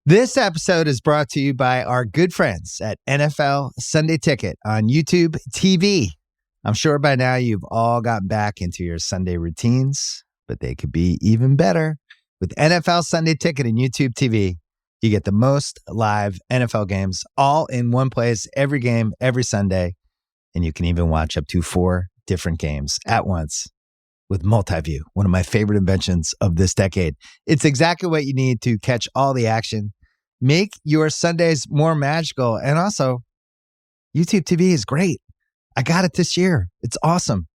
This episode is brought to you by our good friends at NFL Sunday Ticket on YouTube TV. I'm sure by now you've all gotten back into your Sunday routines, but they could be even better. With NFL Sunday Ticket and YouTube TV, you get the most live NFL games all in one place, every game, every Sunday. And you can even watch up to 4 different games at once with multi-view, one of my favorite inventions of this decade. It's exactly what you need to catch all the action, make your Sundays more magical, and also YouTube TV is great. I got it this year. It's awesome.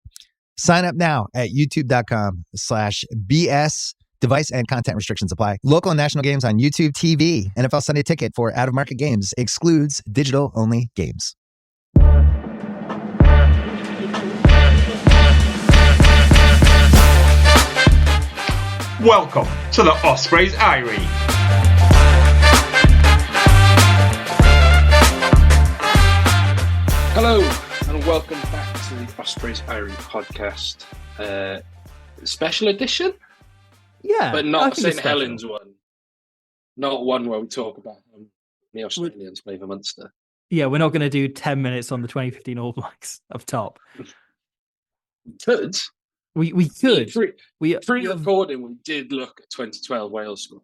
Sign up now at youtube.com/BS. Device and content restrictions apply. Local and national games on YouTube TV. NFL Sunday Ticket for out-of-market games excludes digital-only games. Welcome to the Ospreys Eyrie. Hello and welcome back to the Ospreys Eyrie podcast. Special edition? Yeah. But not St. Helens one. Not one where we talk about the Australians play for Munster. Yeah, we're not going to do 10 minutes on the 2015 All Blacks up top. We could. We could. Pre-recording, we did look at 2012 Wales squad.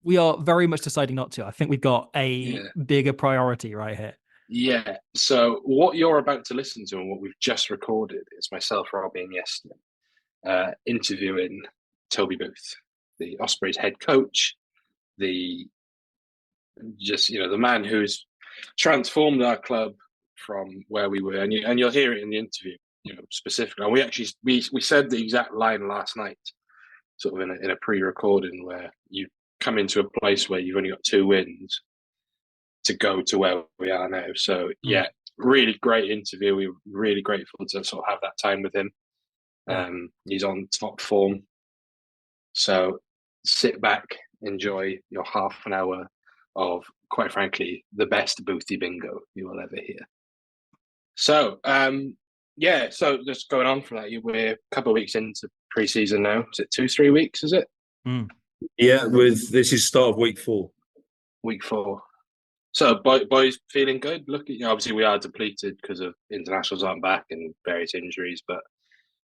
We are very much deciding not to. I think we've got a bigger priority right here. Yeah. So what you're about to listen to and what we've just recorded is myself, Robbie, and Yeston interviewing Toby Booth, the Ospreys head coach, the man who's transformed our club from where we were, and you'll hear it in the interview. Specifically, and we said the exact line last night, sort of in a pre-recording, where you come into a place where you've only got 2 wins to go to where we are now. So really great interview. We were really grateful to sort of have that time with him. He's on top form. So sit back, enjoy your half an hour of, quite frankly, the best Boothie bingo you will ever hear. So. So just going on from that, we're a couple of weeks into pre-season now. Is it 2-3 weeks, is it? Yeah, this is start of week 4. Week 4. So boys feeling good? Obviously we are depleted because of internationals aren't back and various injuries, but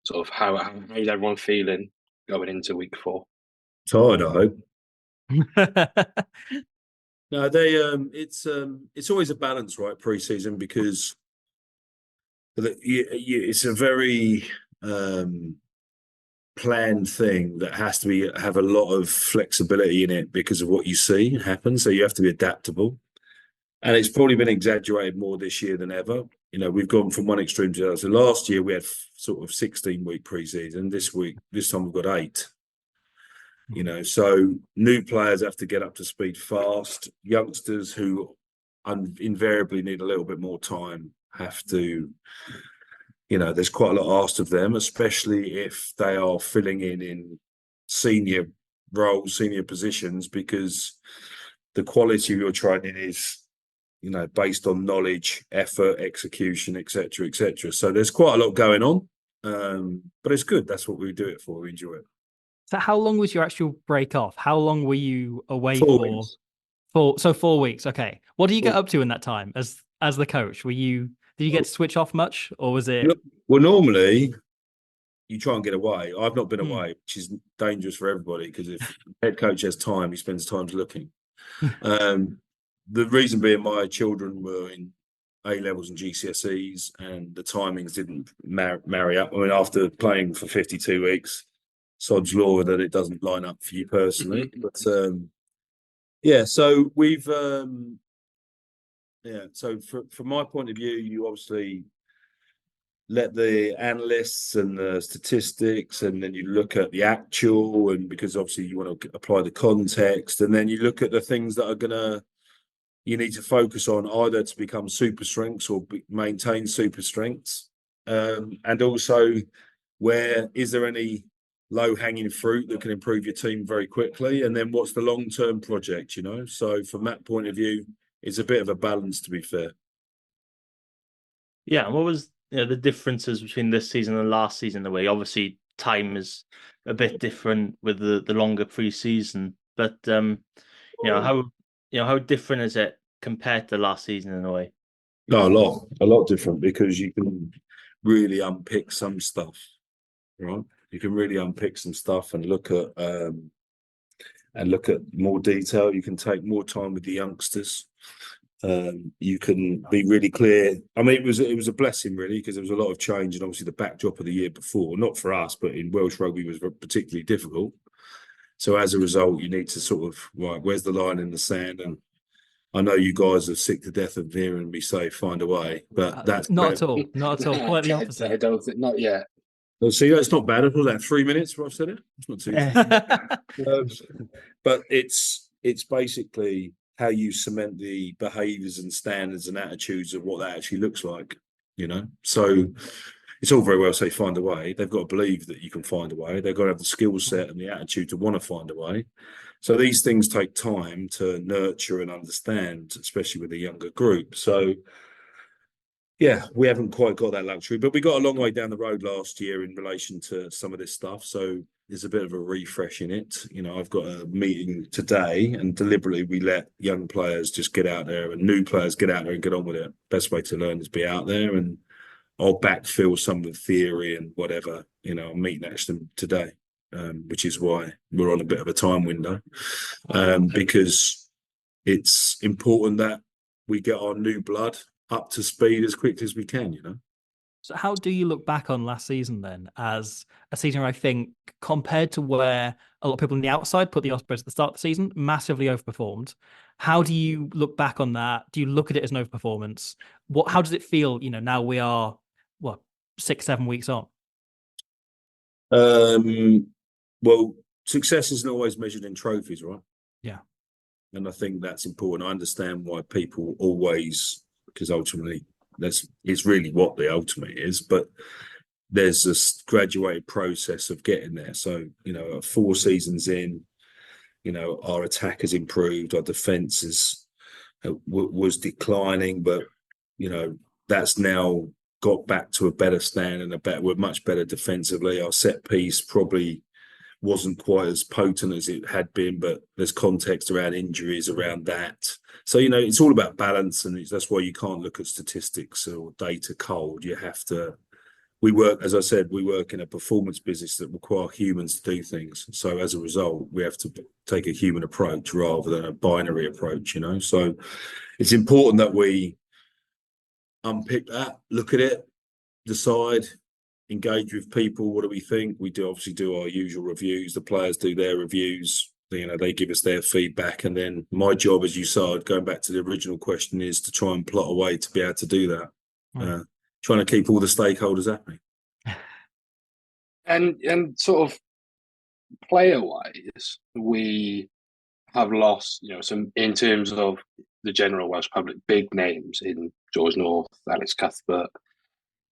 sort of how's everyone feeling going into week 4? Tired, I hope. No, it's always a balance, right? Pre-season, because it's a very planned thing that has to have a lot of flexibility in it because of what you see happen. So you have to be adaptable, and it's probably been exaggerated more this year than ever. We've gone from one extreme to the other. So last year we had sort of 16-week pre-season. This time we've got 8. So new players have to get up to speed fast. Youngsters who invariably need a little bit more time have to, there's quite a lot asked of them, especially if they are filling in senior roles, senior positions, because the quality of your training is, based on knowledge, effort, execution, etc., etc. So there's quite a lot going on, but it's good. That's what we do it for. We enjoy it. So how long was your actual break off? How long were you away 4 for? weeks. 4 weeks. Okay. What do you get up to in that time as the coach? Did you get to switch off much, or was it? Well, normally you try and get away. I've not been away, which is dangerous for everybody, because if the head coach has time, he spends time looking. The reason being, my children were in A-levels and GCSEs, and the timings didn't marry up. I mean, after playing for 52 weeks, sod's law that it doesn't line up for you personally. But so we've so from my point of view, you obviously let the analysts and the statistics, and then you look at the actual, and because obviously you want to apply the context, and then you look at the things that you need to focus on, either to become super strengths or maintain super strengths, and also where is there any low-hanging fruit that can improve your team very quickly, and then what's the long-term project, So from that point of view, it's a bit of a balance, to be fair. Yeah, what was the differences between this season and last season? The way, obviously, time is a bit different with the longer pre-season, but How different is it compared to last season in a way? No, a lot different, because you can really unpick some stuff, right? You can really unpick some stuff and look at more detail. You can take more time with the youngsters. You can be really clear. I mean, it was a blessing, really, because there was a lot of change, and obviously the backdrop of the year before, not for us, but in Welsh rugby, was particularly difficult. So as a result, you need to sort of, right, where's the line in the sand? And I know you guys are sick to death of hearing me say find a way, but that's not at all. Not at all. Quite the opposite. I don't think, not yet. Well, see, that's not bad. Was that 3 minutes where I've said it? It's not too bad. But it's basically how you cement the behaviours and standards and attitudes of what that actually looks like, So it's all very well say find a way. They've got to believe that you can find a way. They've got to have the skill set and the attitude to want to find a way. So these things take time to nurture and understand, especially with a younger group. So yeah, we haven't quite got that luxury, but we got a long way down the road last year in relation to some of this stuff. So there's a bit of a refresh in it. I've got a meeting today, and deliberately we let young players just get out there and new players get out there and get on with it. Best way to learn is be out there, and I'll backfill some of the theory and whatever. I'm meeting actually today, which is why we're on a bit of a time window, because it's important that we get our new blood up to speed as quickly as we can, So how do you look back on last season then as a season where I think, compared to where a lot of people on the outside put the Ospreys at the start of the season, massively overperformed? How do you look back on that? Do you look at it as an overperformance? How does it feel, now we are, 6-7 weeks on? Well, success isn't always measured in trophies, right? Yeah. And I think that's important. I understand why people always, because ultimately it's really what the ultimate is, but there's this graduated process of getting there. So, 4 seasons in, our attack has improved, our defence was declining, but, that's now got back to a better stand and we're much better defensively. Our set piece probably wasn't quite as potent as it had been, but there's context around injuries around that. So, it's all about balance, and that's why you can't look at statistics or data cold. You have to, as I said, we work in a performance business that require humans to do things. So as a result, we have to take a human approach rather than a binary approach, So it's important that we unpick that, look at it, decide, engage with people. What do we think? We obviously do our usual reviews. The players do their reviews. They give us their feedback, and then my job, as you said, going back to the original question, is to try and plot a way to be able to do that. Trying to keep all the stakeholders happy. And sort of player-wise, we have lost, some in terms of the general Welsh public, big names in George North, Alex Cuthbert,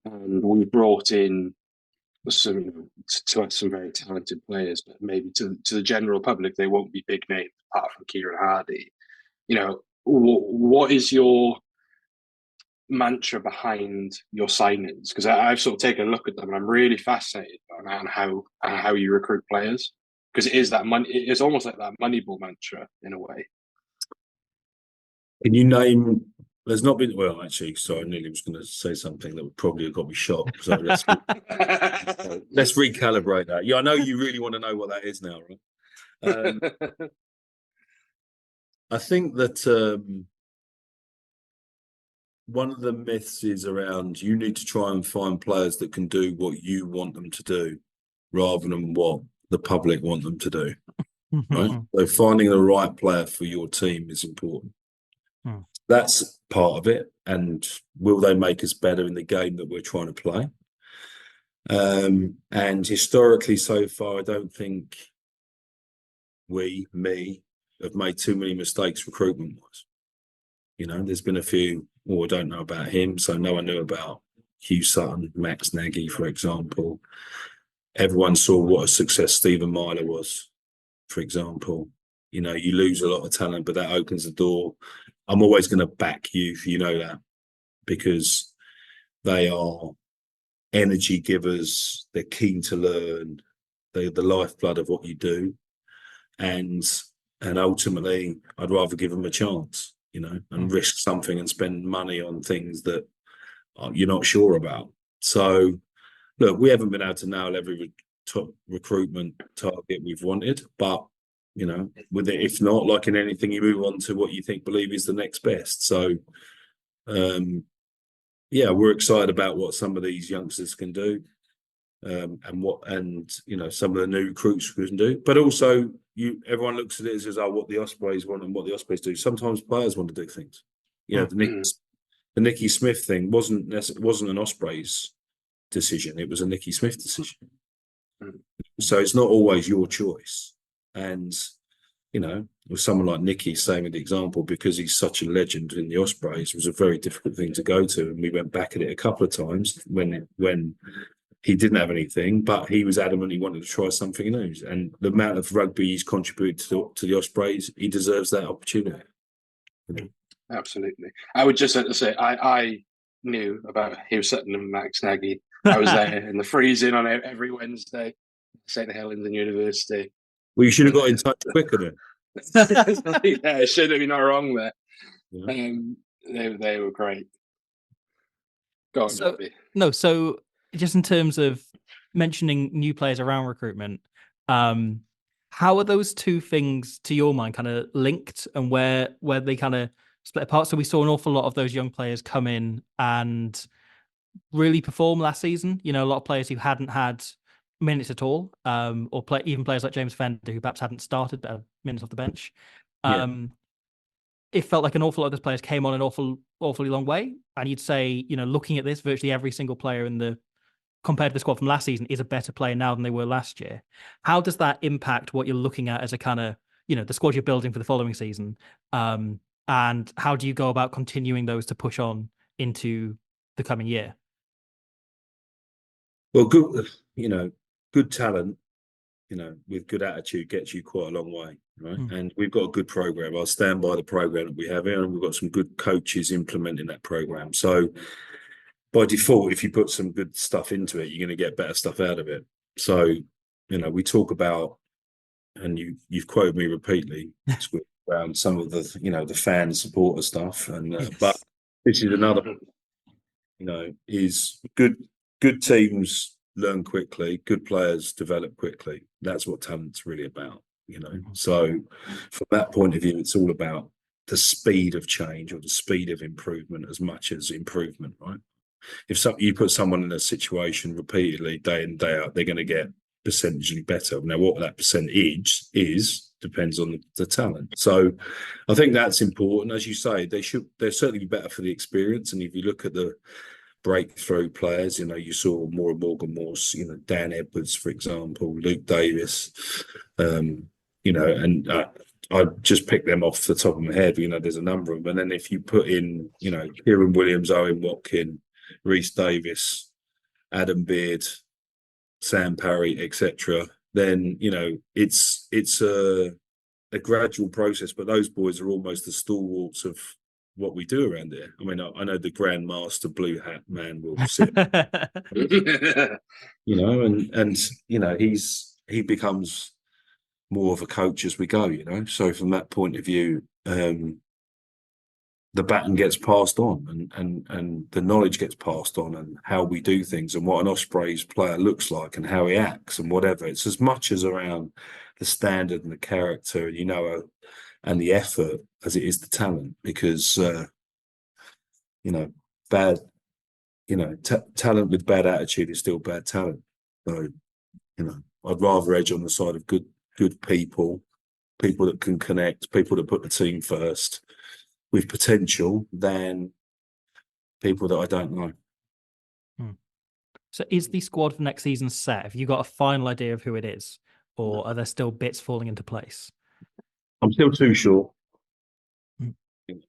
and we brought in some very talented players, but maybe to the general public they won't be big names apart from Kieran Hardy. What is your mantra behind your signings? Because I've sort of taken a look at them, and I'm really fascinated on how you recruit players, because it is that money. It's almost like that Moneyball mantra in a way. Can you name? There's not been. Well, actually, sorry, I nearly was going to say something that would probably have got me shot. So let's recalibrate that. Yeah, I know you really want to know what that is now, right? I think that one of the myths is around you need to try and find players that can do what you want them to do rather than what the public want them to do. Right? So finding the right player for your team is important. That's part of it. And will they make us better in the game that we're trying to play? And historically, so far, I don't think me, have made too many mistakes recruitment-wise. There's been a few, I don't know about him, so no one knew about Hugh Sutton, Max Nagy, for example. Everyone saw what a success Stephen Myler was, for example. You lose a lot of talent, but that opens the door. I'm always going to back youth, that, because they are energy givers. They're keen to learn. They're the lifeblood of what you do. And And ultimately, I'd rather give them a chance, and risk something and spend money on things that you're not sure about. So, look, we haven't been able to nail every top recruitment target we've wanted, but with it, if not, like in anything, you move on to what you believe is the next best. So, we're excited about what some of these youngsters can do, and some of the new recruits can do. But also, everyone looks at it as what the Ospreys want and what the Ospreys do. Sometimes players want to do things. The Nicky Smith thing wasn't an Ospreys decision; it was a Nicky Smith decision. So it's not always your choice. And with someone like Nicky, same with the example, because he's such a legend in the Ospreys, it was a very difficult thing to go to. And we went back at it a couple of times when he didn't have anything, but he was adamant he wanted to try something new. And the amount of rugby he's contributed to the Ospreys, he deserves that opportunity. Absolutely. I would just have to say, I knew about Hugh Sutton and Max Nagy. I was there in the freezing on every Wednesday, St. Helens University. Well, you should have got in touch quicker then. Yeah, it should have been not wrong there. Yeah. They were great. Go on, Toby. So just in terms of mentioning new players around recruitment, how are those two things, to your mind, kind of linked, and where they kind of split apart? So we saw an awful lot of those young players come in and really perform last season. A lot of players who hadn't had minutes at all, or even players like James Fender, who perhaps hadn't started, but had minutes off the bench. It felt like an awful lot of those players came on an awfully long way. And you'd say, looking at this, virtually every single player compared to the squad from last season is a better player now than they were last year. How does that impact what you're looking at as a kind of, the squad you're building for the following season? And how do you go about continuing those to push on into the coming year? Well, good talent, with good attitude gets you quite a long way, right? And we've got a good program. I'll stand by the program that we have here, and we've got some good coaches implementing that program. So by default, if you put some good stuff into it, you're going to get better stuff out of it. So, we talk about, and you've quoted me repeatedly around some of the, the fan supporter stuff, and yes. But this is another, is good teams learn quickly, good players develop quickly. That's what talent's really about, So from that point of view, it's all about the speed of change or the speed of improvement as much as improvement, right? If you put someone in a situation repeatedly, day in, day out, they're going to get percentage better. Now, what that percentage is depends on the talent. So I think that's important. As you say, they're certainly better for the experience. And if you look at the breakthrough players, you saw Morgan Morse, Dan Edwards, for example, Luke Davis, and I just picked them off the top of my head. There's a number of them. And then if you put in, Kieran Williams, Owen Watkin, Rhys Davis, Adam Beard, Sam Parry, etc., then it's a gradual process. But those boys are almost the stalwarts of what we do around here. I mean, I know the Grand Master Blue Hat man will sit, he becomes more of a coach as we go. So from that point of view, the baton gets passed on, and the knowledge gets passed on, and how we do things, and what an Ospreys player looks like, and how he acts, and whatever. It's as much as around the standard and the character, and the effort as it is the talent, because talent with bad attitude is still bad talent. So I'd rather edge on the side of good people that can connect, people that put the team first with potential, than people that I don't know. So is the squad for next season set? Have you got a final idea of who it is, or are there still bits falling into place? I'm still too short. I'm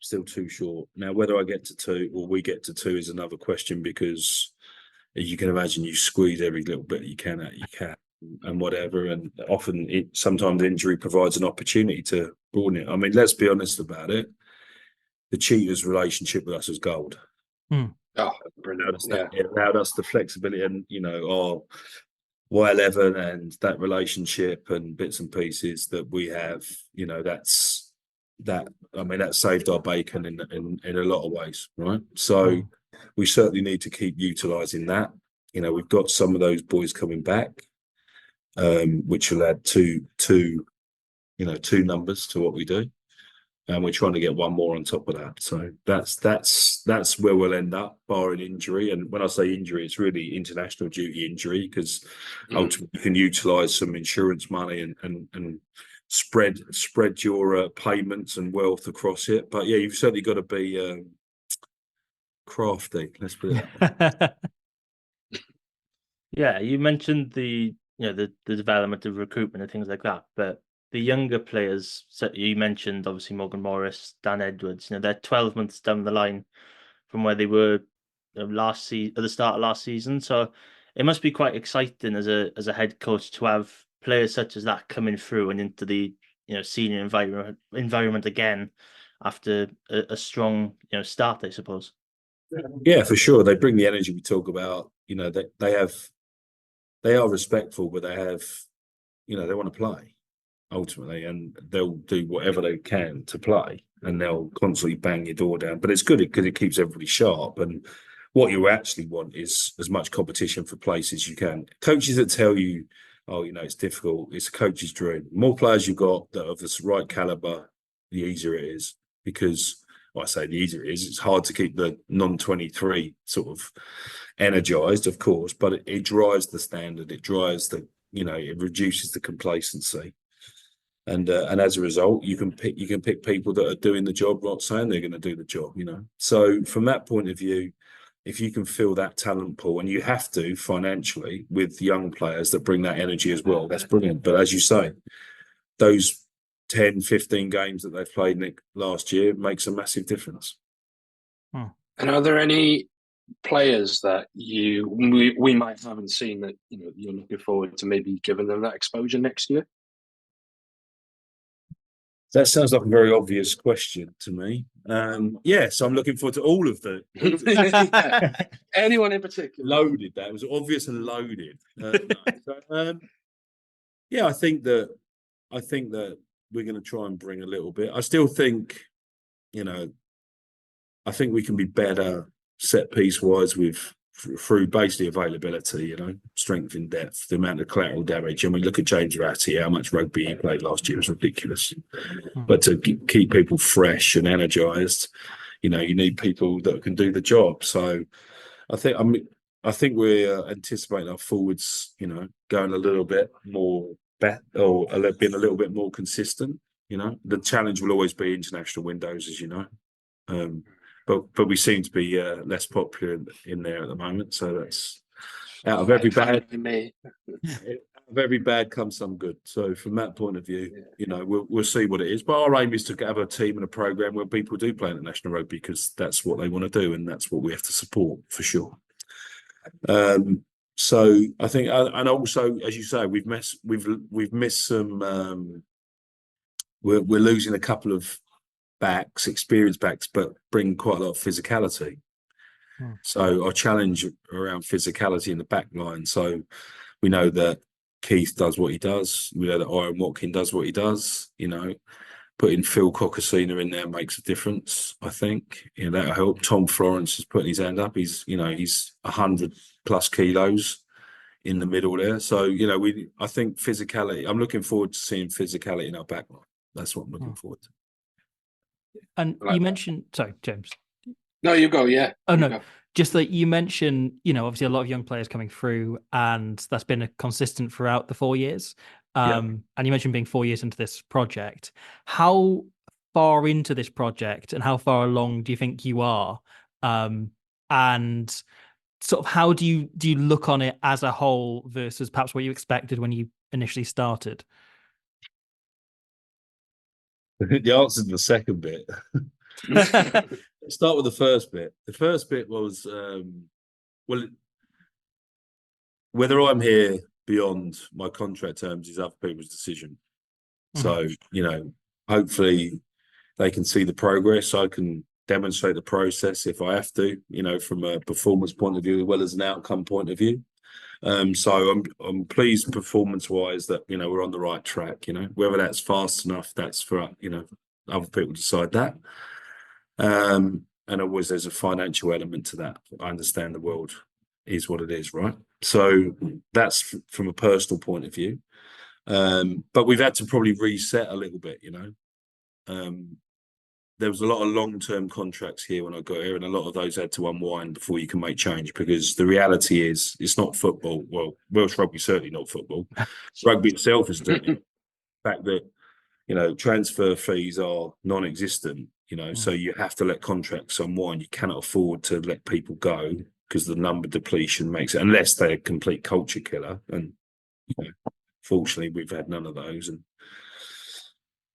still too short. Now, whether I get to 2 or we get to 2 is another question, because as you can imagine, you squeeze every little bit you can out you can, and whatever. And often, sometimes injury provides an opportunity to broaden it. I mean, let's be honest about it. The Cheetahs' relationship with us is gold. Oh, brilliant! It allowed us the flexibility, and Y11 and that relationship and bits and pieces that we have, that saved our bacon in a lot of ways, right? So we certainly need to keep utilising that. We've got some of those boys coming back, which will add two numbers to what we do. And we're trying to get one more on top of that. So that's where we'll end up, barring injury. And when I say injury, it's really international duty injury, because ultimately you can utilise some insurance money and spread your payments and wealth across it. But yeah, you've certainly got to be crafty. Let's put it that way. Yeah, you mentioned the development of recruitment and things like that, but the younger players, so you mentioned obviously Morgan Morris, Dan Edwards, they're 12 months down the line from where they were last season, at the start of last season. So it must be quite exciting as a head coach to have players such as that coming through and into the senior environment again after a strong start, I suppose. Yeah, for sure. They bring the energy we talk about. They are respectful, but they have, they want to play ultimately, and they'll do whatever they can to play, and they'll constantly bang your door down. But it's good because it keeps everybody sharp. And what you actually want is as much competition for place as you can. Coaches that tell you, oh, it's difficult, it's a coach's dream. The more players you've got that are of the right caliber, the easier it is. Because I say the easier it is, it's hard to keep the non-23 sort of energized, of course, but it drives the standard. It drives it reduces the complacency. And as a result, you can pick people that are doing the job, not saying they're going to do the job, So from that point of view, if you can fill that talent pool, and you have to financially with young players that bring that energy as well, that's brilliant. But as you say, those 10, 15 games that they've played last year makes a massive difference. And are there any players that we might haven't seen that you're looking forward to maybe giving them that exposure next year? That sounds like a very obvious question to me. So I'm looking forward to all of the. Yeah. Anyone in particular? Loaded. That was obvious and loaded. I think that we're going to try and bring a little bit. I still think, I think we can be better set piece wise through basically availability, strength in depth, the amount of collateral damage. And we look at James Ratty, how much rugby he played last year was ridiculous. But to keep people fresh and energised, you need people that can do the job. So I think we're anticipating our forwards, going a little bit more being a little bit more consistent. The challenge will always be international windows, as you know. But we seem to be less popular in there at the moment. So that's out of every bad comes some good. So from that point of view, we'll see what it is. But our aim is to have a team and a program where people do play international rugby, because that's what they want to do, and that's what we have to support for sure. So I think, and also, as you say, we've missed some. We're losing a couple of experienced backs, but bring quite a lot of physicality. So our challenge around physicality in the back line. So we know that Keith does what he does. We know that Aaron Watkin does what he does. Putting Phil Coccosina in there makes a difference. I think that'll help. Tom Florence is putting his hand up. He's 100+ kilos in the middle there. So I think physicality. I'm looking forward to seeing physicality in our back line. That's what I'm looking forward to. And you mentioned, sorry, James. No, you go. Yeah. Oh, no. Just that you mentioned, obviously a lot of young players coming through, and that's been a consistent throughout the 4 years. And you mentioned being 4 years into this project. How far into this project and how far along do you think you are? And sort of how do you look on it as a whole versus perhaps what you expected when you initially started? The answer to the second bit. Let's start with the first bit. The first bit was, whether I'm here beyond my contract terms is other people's decision. So, hopefully they can see the progress. I can demonstrate the process if I have to, from a performance point of view as well as an outcome point of view. So I'm pleased performance-wise that we're on the right track. Whether that's fast enough, that's for other people to decide that. And always there's a financial element to that. I understand the world is what it is, right? So that's from a personal point of view. But we've had to probably reset a little bit. There was a lot of long-term contracts here when I got here, and a lot of those had to unwind before you can make change, because the reality is it's not football. Well, Welsh rugby certainly not football. Rugby itself is doing it. The fact that transfer fees are non-existent. So you have to let contracts unwind. You cannot afford to let people go because the number depletion makes it, unless they're a complete culture killer. And fortunately, we've had none of those, and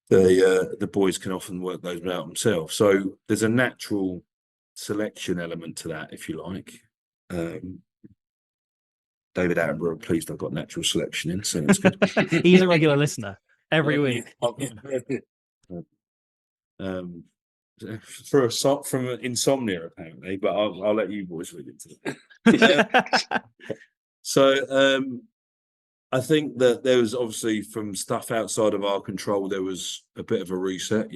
the boys can often work those out themselves. So there's a natural selection element to that, if you like. David Attenborough, pleased I've got natural selection in, so that's good. He's a regular listener every week. From insomnia, apparently, but I'll let you boys read into it. So I think that there was obviously, from stuff outside of our control, there was a bit of a reset,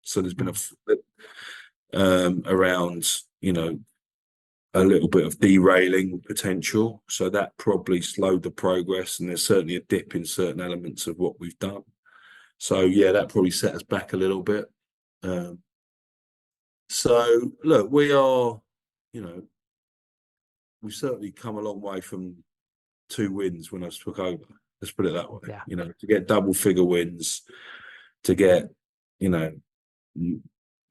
So there's been a flip around, a little bit of derailing potential. So that probably slowed the progress, and there's certainly a dip in certain elements of what we've done. So yeah, that probably set us back a little bit. So look, we are, we've certainly come a long way from 2 wins when I took over. Let's put it that way. Yeah. To get double figure wins, to get,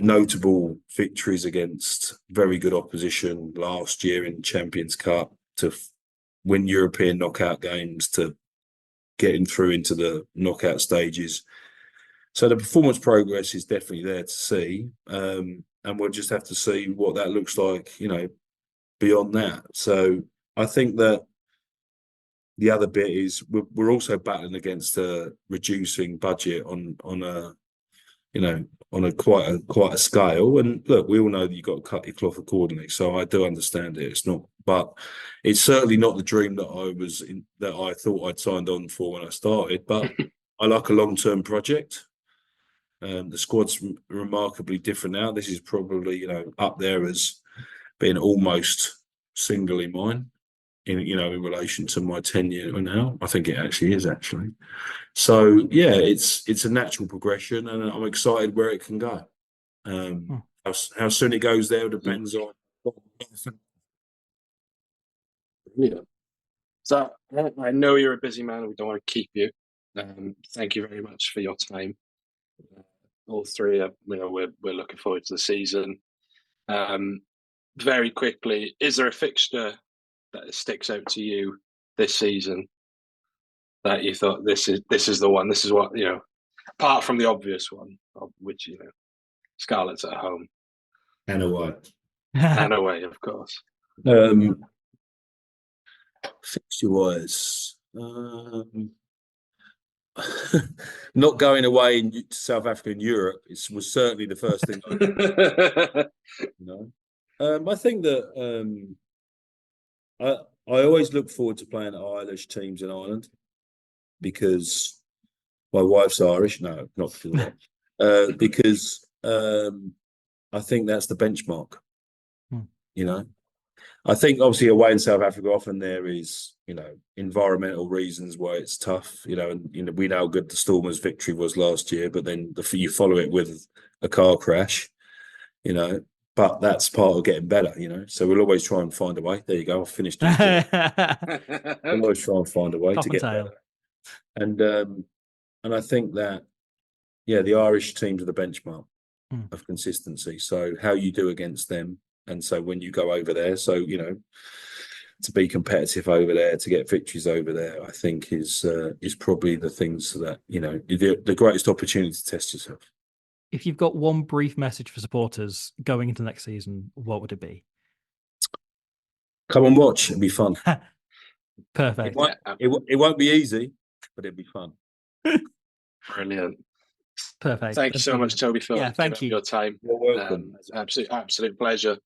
notable victories against very good opposition last year in Champions Cup, to win European knockout games, to getting through into the knockout stages. So the performance progress is definitely there to see. And we'll just have to see what that looks like, beyond that. So I think that the other bit is we're also battling against a reducing budget on quite a scale. And look, we all know that you've got to cut your cloth accordingly. So I do understand it. It's not, but it's certainly not the dream that I thought I'd signed on for when I started. But I like a long-term project. The squad's remarkably different now. This is probably up there as being almost singly mine in relation to my tenure now. I think it actually is actually. So yeah, it's a natural progression, and I'm excited where it can go. How soon it goes there depends on. Yeah. So I know you're a busy man. We don't want to keep you. Thank you very much for your time. All three, we're looking forward to the season. Very quickly, is there a fixture that sticks out to you this season that you thought this is the one? This is what apart from the obvious one, of which Scarlet's at home And away. and away, of course. Fixture-wise, not going away to South Africa and Europe was certainly the first thing. I think that I always look forward to playing Irish teams in Ireland because my wife's Irish. No, not because of that. Because I think that's the benchmark. I think obviously away in South Africa, often there is, environmental reasons why it's tough, and we know how good the Stormers' victory was last year, but then you follow it with a car crash, but that's part of getting better, So we'll always try and find a way. There you go. I've finished. We'll always try and find a way to get better. And I think that, the Irish teams are the benchmark of consistency. So how you do against them. And so when you go over there, to be competitive over there, to get victories over there, I think is probably the things that, the greatest opportunity to test yourself. If you've got one brief message for supporters going into next season, what would it be? Come and watch. It'll be fun. Perfect. It won't be easy, but it'll be fun. Brilliant. Perfect. Thank you so much, Toby, for thank you. your time. You're welcome. Absolute pleasure.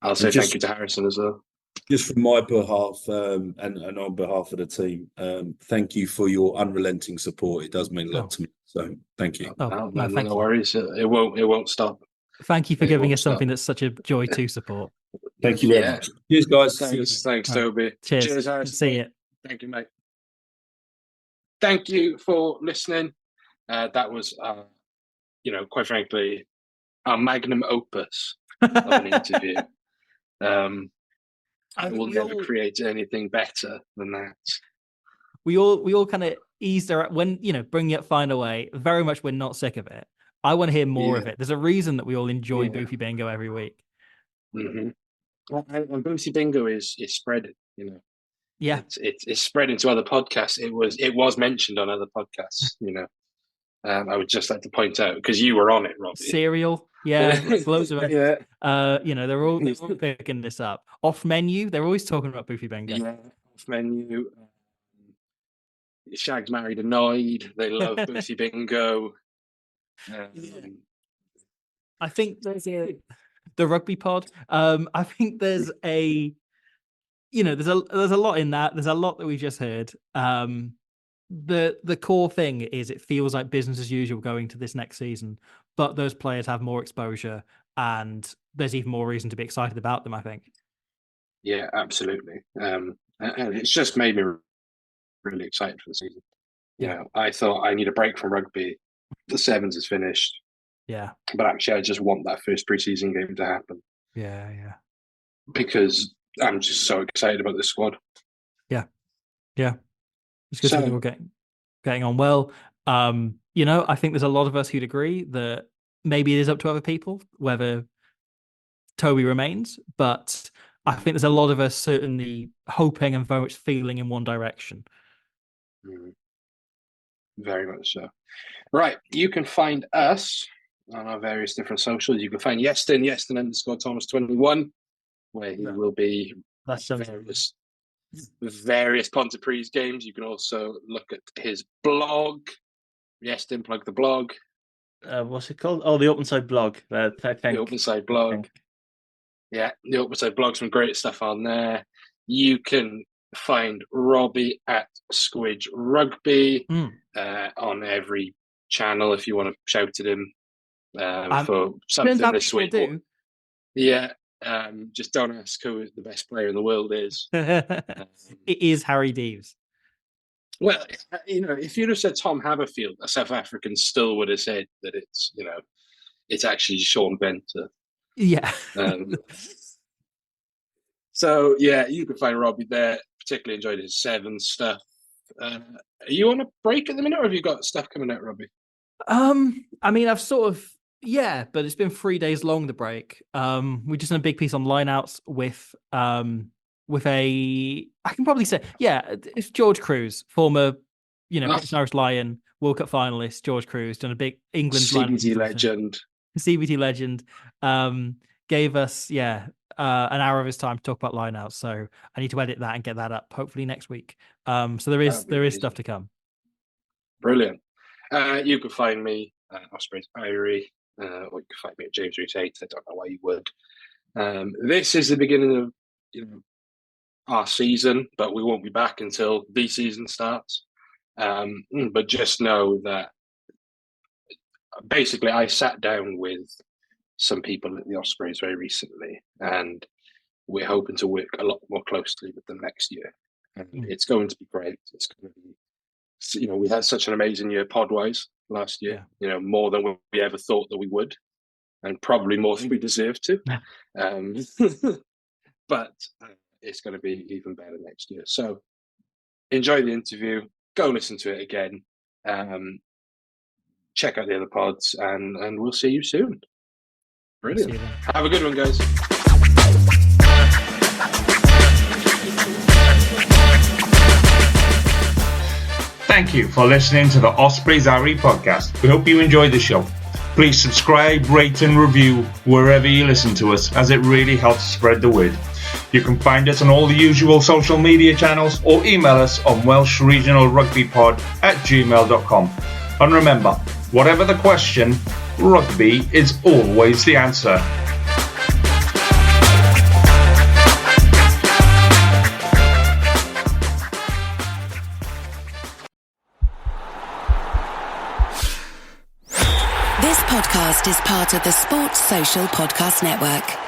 I'll say thank you to Harrison as well. Just from my behalf and on behalf of the team, thank you for your unrelenting support. It does mean a lot to me. So thank you. No worries. It won't stop. Thank you for giving us something that's such a joy to support. Thank you very much. Cheers, guys. Thanks, Toby. Cheers, Harrison. See you. Thank you, mate. Thank you for listening. That was, quite frankly, our magnum opus of an interview. I will never create anything better than that. We all kind of eased our when bringing it Find a Way. Very much, we're not sick of it. I want to hear more of it. There's a reason that we all enjoy Boofy Bingo every week. Mm-hmm. And Boofy Bingo is spreading. Yeah, it's spreading to other podcasts. It was mentioned on other podcasts. I would just like to point out because you were on it, Robbie. Serial. Yeah, loads of it. Yeah. They're all picking this up. Off Menu, they're always talking about Boofy Bingo. Yeah, Off Menu. Shag's Married Annoyed. They love Boofy Bingo. I think there's the rugby pod. I think there's there's a lot in that. There's a lot that we just heard. The core thing is it feels like business as usual going to this next season, but those players have more exposure and there's even more reason to be excited about them, I think. Yeah, absolutely. And it's just made me really excited for the season. I thought I need a break from rugby. The sevens is finished. Yeah. But actually I just want that first preseason game to happen. Yeah. Because I'm just so excited about this squad. Yeah. It's good that we're getting on well. I think there's a lot of us who'd agree that maybe it is up to other people whether Toby remains, but I think there's a lot of us certainly hoping and very much feeling in one direction. Very much so. Right, you can find us on our various different socials. You can find Yeston _Thomas21, where he will be various Pontypridd games. You can also look at his blog. Yeston, plug the blog. What's it called? Oh, the Open Side blog. The Open Side blog. Yeah, the Open Side blog, some great stuff on there. You can find Robbie at Squidge Rugby on every channel if you want to shout at him for something this week. Yeah, just don't ask who the best player in the world is. It is Harry Deeves. Well, if you'd have said Tom Haberfield, a South African still would have said that it's actually Sean Venter. Yeah. So yeah, you can find Robbie there. Particularly enjoyed his seven stuff. Are you on a break at the minute, or have you got stuff coming out, Robbie? I mean, I've sort of but it's been 3 days long, the break. We just done a big piece on lineouts with I can probably say, it's George Cruz, former, British Irish Lion, World Cup finalist. George Cruz done a big England CBT legend. CBT legend. Gave us an hour of his time to talk about lineouts. So I need to edit that and get that up hopefully next week. So there is stuff to come. Brilliant. You can find me at Ospreys Irie, or you can find me at James Root 8. I don't know why you would. This is the beginning of our season, but we won't be back until the season starts. But just know that basically I sat down with some people at the Ospreys very recently, and we're hoping to work a lot more closely with them next year. And it's going to be great. It's going to be, we had such an amazing year pod-wise last year, more than we ever thought that we would, and probably more than we deserve to. But it's going to be even better next year. So enjoy the interview. Go listen to it again. Check out the other pods, and we'll see you soon. Brilliant. Have a good one, guys. Thank you for listening to the Ospreys Irie podcast. We hope you enjoyed the show. Please subscribe, rate and review wherever you listen to us, as it really helps spread the word. You can find us on all the usual social media channels or email us on welshregionalrugbypod@gmail.com. And remember, whatever the question, rugby is always the answer. podcast is part of the Sports Social Podcast Network.